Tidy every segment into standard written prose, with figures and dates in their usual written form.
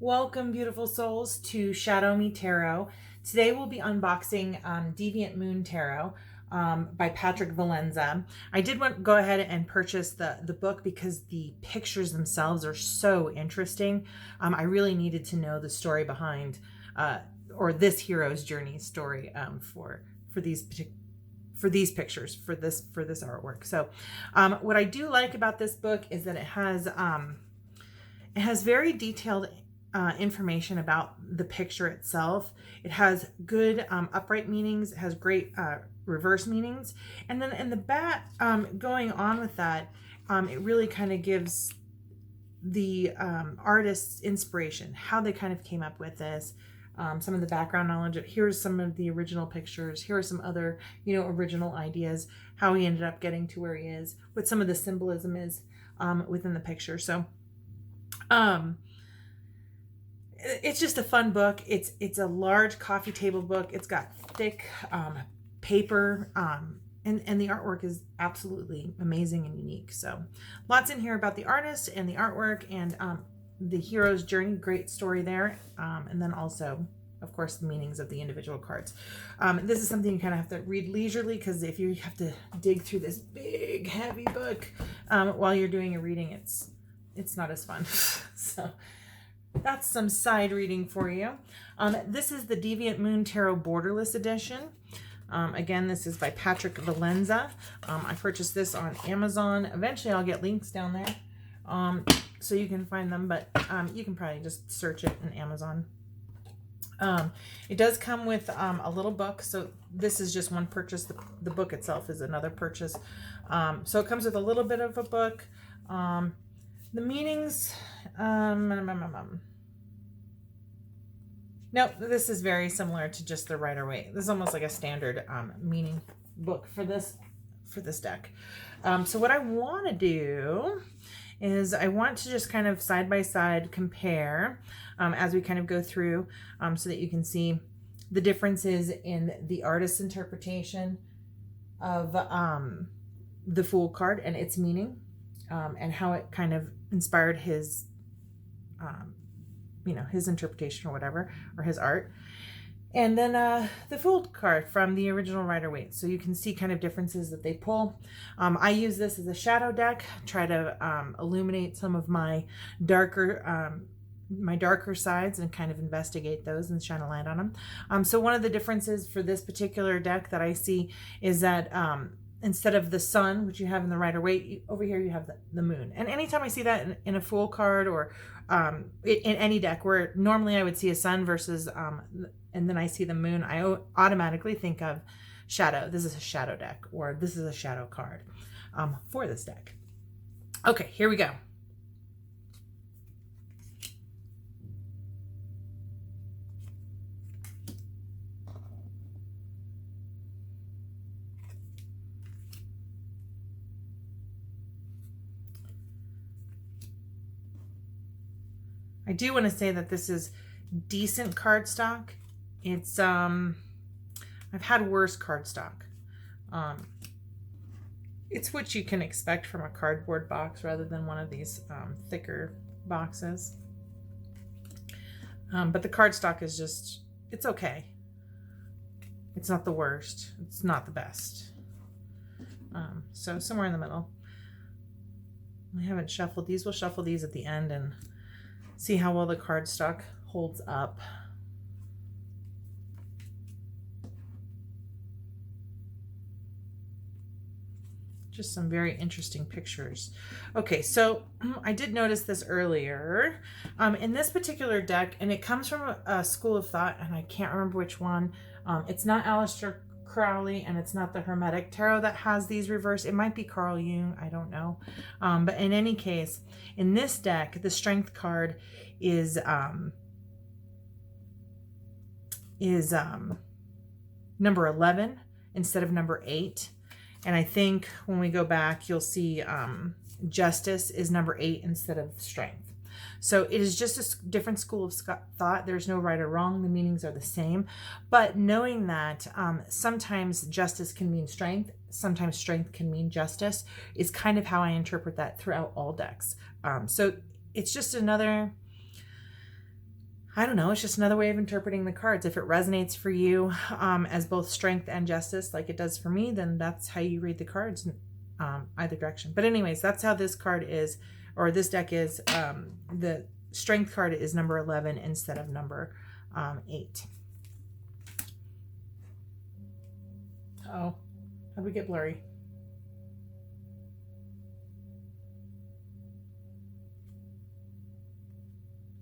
Welcome, beautiful souls, to Shadow Me Tarot. Today we'll be unboxing Deviant Moon Tarot by Patrick Valenza. I did want to go ahead and purchase the book because the pictures themselves are so interesting. I really needed to know the story behind, or this hero's journey story for these pictures, for this artwork. So what I do like about this book is that it has very detailed information about the picture itself. It has good upright meanings. It has great reverse meanings. And then in the back, going on with that, it really kind of gives the artist's inspiration, how they kind of came up with this, some of the background knowledge. Here's some of the original pictures. Here are some other, original ideas, how he ended up getting to where he is, what some of the symbolism is within the picture. So, it's just a fun book. It's a large coffee table book. It's got thick paper, and the artwork is absolutely amazing and unique. So lots in here about the artist and the artwork and the hero's journey. Great story there. And then also, of course, the meanings of the individual cards. This is something you kind of have to read leisurely, because if you have to dig through this big, heavy book while you're doing a reading, it's not as fun. So that's some side reading for you. This is the Deviant Moon Tarot Borderless Edition. Again, this is by Patrick Valenza. I purchased this on Amazon. Eventually, I'll get links down there so you can find them, but you can probably just search it in Amazon. It does come with a little book, so this is just one purchase. The book itself is another purchase. So it comes with a little bit of a book. The meanings, no, this is very similar to just the Rider-Waite. This is almost like a standard meaning book for this deck. So what I want to do is I want to just kind of side by side compare as we kind of go through, so that you can see the differences in the artist's interpretation of the Fool card and its meaning, and how it kind of inspired his his interpretation or whatever, or his art. And then the Fool card from the original Rider-Waite. So you can see kind of differences that they pull. I use this as a shadow deck, try to illuminate some of my darker sides and kind of investigate those and shine a light on them. So one of the differences for this particular deck that I see is that instead of the sun, which you have in the Rider-Waite, over here you have the moon. And anytime I see that in a Fool card, or in any deck where normally I would see a sun versus and then I see the moon, I automatically think of shadow. This is a shadow deck, or this is a shadow card for this deck. Okay, here we go. I do want to say that this is decent cardstock. It's I've had worse cardstock. It's what you can expect from a cardboard box rather than one of these thicker boxes. But the cardstock is just, it's okay. It's not the worst. It's not the best. So somewhere in the middle. I haven't shuffled these. We'll shuffle these at the end and see how well the cardstock holds up. Just some very interesting pictures. Okay, so I did notice this earlier. In this particular deck, and it comes from a school of thought, and I can't remember which one. It's not Aleister Crowley, and it's not the Hermetic Tarot that has these reversed. It might be Carl Jung, I don't know. But in any case, in this deck, the Strength card is number 11 instead of number 8. And I think when we go back, you'll see Justice is number 8 instead of Strength. So it is just a different school of thought. There's no right or wrong. The meanings are the same. But knowing that sometimes justice can mean strength, sometimes strength can mean justice, is kind of how I interpret that throughout all decks. So it's just another I don't know. It's just another way of interpreting the cards. If it resonates for you as both strength and justice, like it does for me, then that's how you read the cards, either direction. But anyways, that's how this card is, or this deck is. The strength card is number 11 instead of number 8. Oh, how'd we get blurry?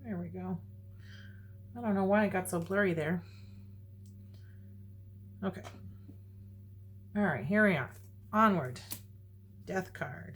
There we go. I don't know why it got so blurry there. Okay. All right, here we are. Onward. Death card.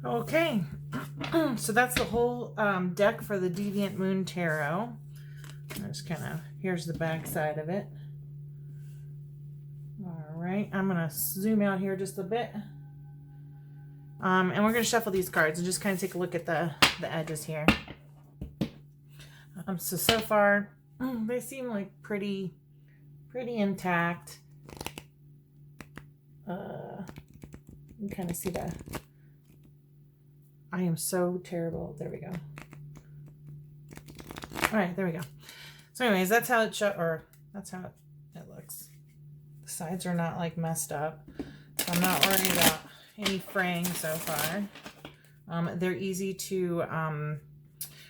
Okay, so that's the whole deck for the Deviant Moon Tarot. Just kind of, here's the back side of it. All right, I'm going to zoom out here just a bit. And we're going to shuffle these cards and just kind of take a look at the edges here. So far, they seem like pretty intact. You can kind of see the... I am so terrible. There we go. All right, there we go. So anyways, that's how it that's how it looks. The sides are not like messed up. So I'm not worried about any fraying so far. They're easy to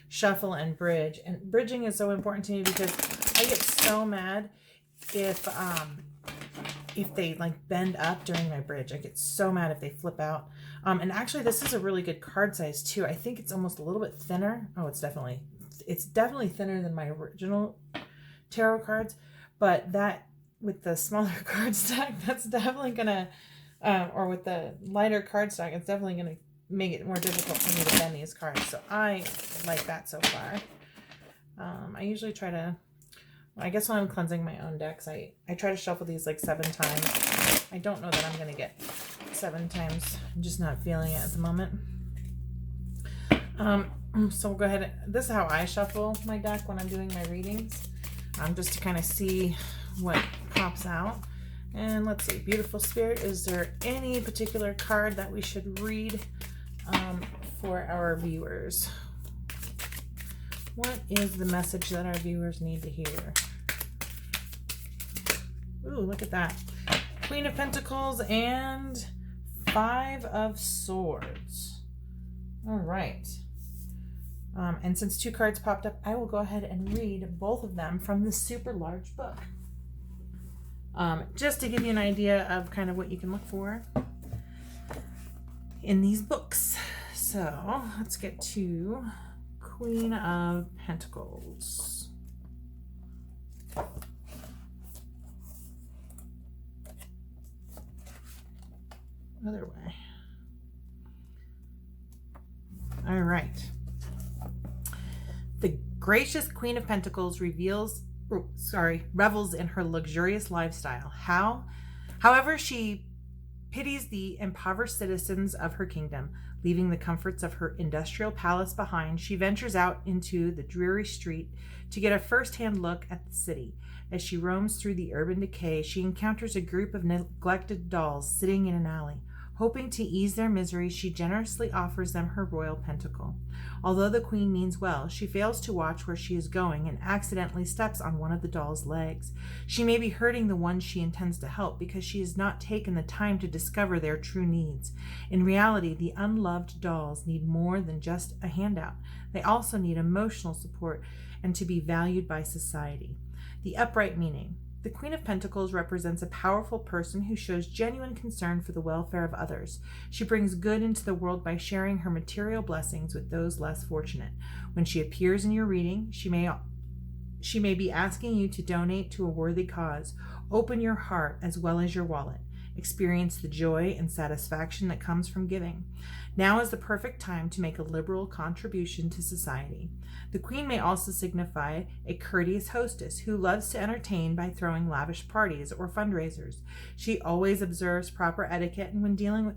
shuffle and bridge. And bridging is so important to me because I get so mad if they like bend up during my bridge. I get so mad if they flip out. And actually this is a really good card size too. I think it's almost a little bit thinner. Oh, it's definitely thinner than my original tarot cards, but that with the smaller card stack, that's definitely gonna, or with the lighter card stack, it's definitely gonna make it more difficult for me to bend these cards. So I like that so far. I usually try to, I guess when I'm cleansing my own decks, I try to shuffle these like 7 times. I don't know that I'm going to get 7 times. I'm just not feeling it at the moment. So we'll go ahead. This is how I shuffle my deck when I'm doing my readings. Just to kind of see what pops out. And let's see, Beautiful Spirit, is there any particular card that we should read for our viewers? What is the message that our viewers need to hear? Ooh, look at that. Queen of Pentacles and 5 of Swords. All right. And since 2 cards popped up, I will go ahead and read both of them from this super large book. Just to give you an idea of kind of what you can look for in these books. So let's get to Queen of Pentacles. Other way. All right. The gracious Queen of Pentacles revels in her luxurious lifestyle. However, she pities the impoverished citizens of her kingdom. Leaving the comforts of her industrial palace behind, she ventures out into the dreary street to get a first-hand look at the city. As she roams through the urban decay, she encounters a group of neglected dolls sitting in an alley. Hoping to ease their misery, she generously offers them her royal pentacle. Although the queen means well, she fails to watch where she is going and accidentally steps on one of the doll's legs. She may be hurting the one she intends to help because she has not taken the time to discover their true needs. In reality, the unloved dolls need more than just a handout. They also need emotional support and to be valued by society. The upright meaning. The Queen of Pentacles represents a powerful person who shows genuine concern for the welfare of others. She brings good into the world by sharing her material blessings with those less fortunate. When she appears in your reading, she may be asking you to donate to a worthy cause. Open your heart as well as your wallet. Experience the joy and satisfaction that comes from giving. Now is the perfect time to make a liberal contribution to society. The Queen may also signify a courteous hostess who loves to entertain by throwing lavish parties or fundraisers. She always observes proper etiquette when dealing with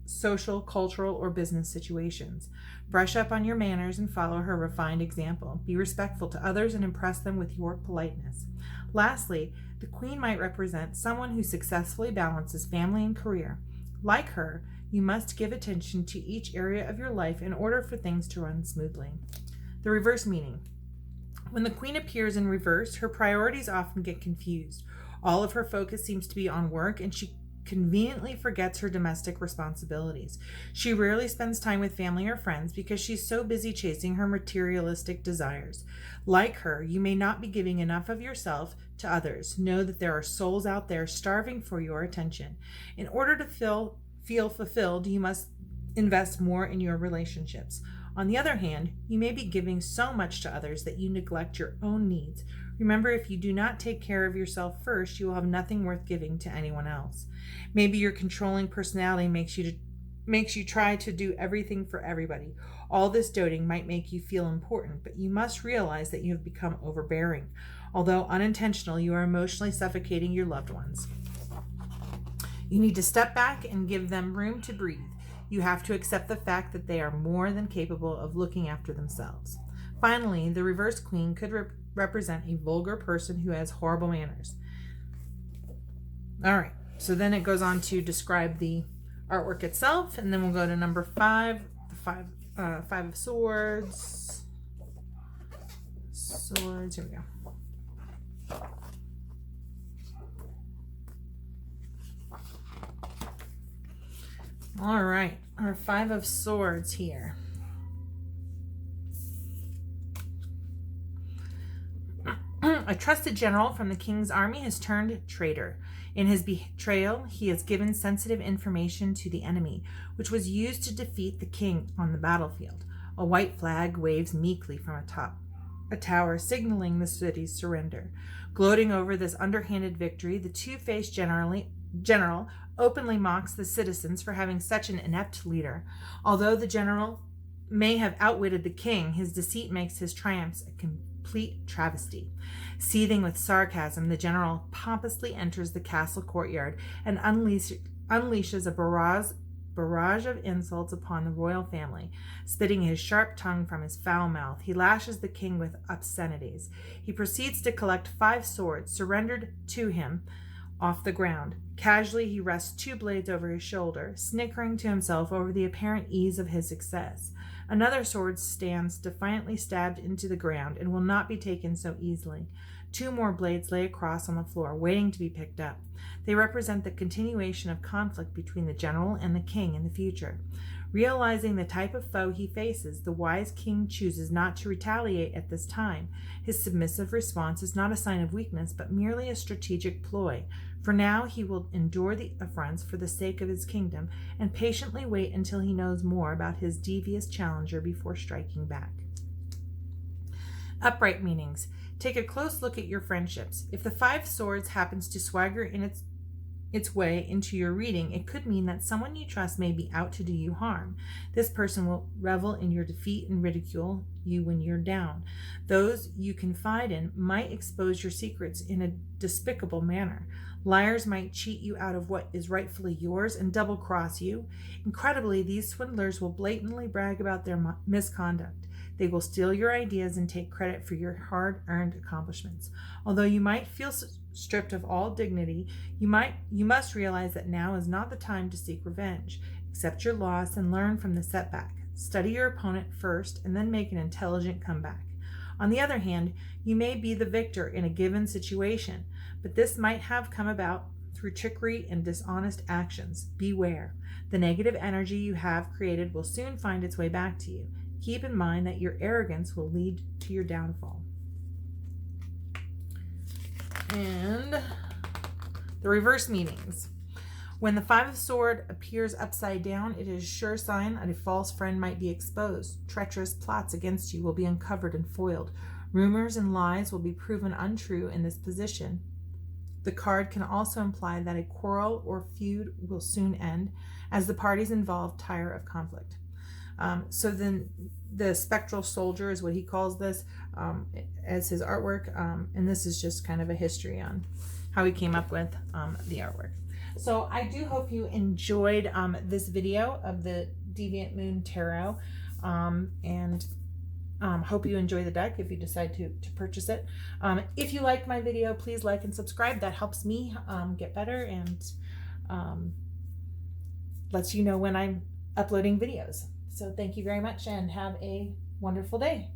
social, cultural, or business situations. Brush up on your manners and follow her refined example. Be respectful to others and impress them with your politeness. Lastly, the Queen might represent someone who successfully balances family and career. Like her, you must give attention to each area of your life in order for things to run smoothly. The reverse meaning. When the Queen appears in reverse, her priorities often get confused. All of her focus seems to be on work, and she conveniently forgets her domestic responsibilities. She rarely spends time with family or friends because she's so busy chasing her materialistic desires. Like her, you may not be giving enough of yourself to others. Know that there are souls out there starving for your attention. In order to feel fulfilled, you must invest more in your relationships. On the other hand, you may be giving so much to others that you neglect your own needs. Remember, if you do not take care of yourself first, you will have nothing worth giving to anyone else. Maybe your controlling personality makes you makes you try to do everything for everybody. All this doting might make you feel important, but you must realize that you have become overbearing. Although unintentional, you are emotionally suffocating your loved ones. You need to step back and give them room to breathe. You have to accept the fact that they are more than capable of looking after themselves. Finally, the reverse queen could represent a vulgar person who has horrible manners. All right, so then it goes on to describe the artwork itself, and then we'll go to number 5, the five of swords. Swords, here we go. All right, our 5 of swords here. A trusted general from the king's army has turned traitor. In his betrayal, he has given sensitive information to the enemy, which was used to defeat the king on the battlefield. A white flag waves meekly from a tower, signaling the city's surrender. Gloating over this underhanded victory, the two-faced general openly mocks the citizens for having such an inept leader. Although the general may have outwitted the king, his deceit makes his triumphs a complete travesty. Seething with sarcasm, the general pompously enters the castle courtyard and unleashes a barrage of insults upon the royal family. Spitting his sharp tongue from his foul mouth, he lashes the king with obscenities. He proceeds to collect 5 swords surrendered to him off the ground. Casually, he rests 2 blades over his shoulder, snickering to himself over the apparent ease of his success. Another sword stands defiantly stabbed into the ground and will not be taken so easily. 2 more blades lay across on the floor, waiting to be picked up. They represent the continuation of conflict between the general and the king in the future. Realizing the type of foe he faces, the wise king chooses not to retaliate at this time. His submissive response is not a sign of weakness, but merely a strategic ploy. For now, he will endure the affronts for the sake of his kingdom and patiently wait until he knows more about his devious challenger before striking back. Upright meanings. Take a close look at your friendships. If the 5 swords happens to swagger in its way into your reading, it could mean that someone you trust may be out to do you harm. This person will revel in your defeat and ridicule you when you're down. Those you confide in might expose your secrets in a despicable manner. Liars might cheat you out of what is rightfully yours and double-cross you. Incredibly, these swindlers will blatantly brag about their misconduct. They will steal your ideas and take credit for your hard-earned accomplishments. Although you might feel stripped of all dignity, you must realize that now is not the time to seek revenge. Accept your loss and learn from the setback. Study your opponent first and then make an intelligent comeback. On the other hand, you may be the victor in a given situation, but this might have come about through trickery and dishonest actions. Beware. The negative energy you have created will soon find its way back to you. Keep in mind that your arrogance will lead to your downfall. And the reverse meanings. When the 5 of Swords appears upside down, it is a sure sign that a false friend might be exposed. Treacherous plots against you will be uncovered and foiled. Rumors and lies will be proven untrue in this position. The card can also imply that a quarrel or feud will soon end, as the parties involved tire of conflict. So then the Spectral Soldier is what he calls this as his artwork. And this is just kind of a history on how he came up with the artwork. So I do hope you enjoyed this video of the Deviant Moon Tarot. And hope you enjoy the deck if you decide to purchase it. If you liked my video, please like and subscribe. That helps me get better and lets you know when I'm uploading videos. So thank you very much and have a wonderful day.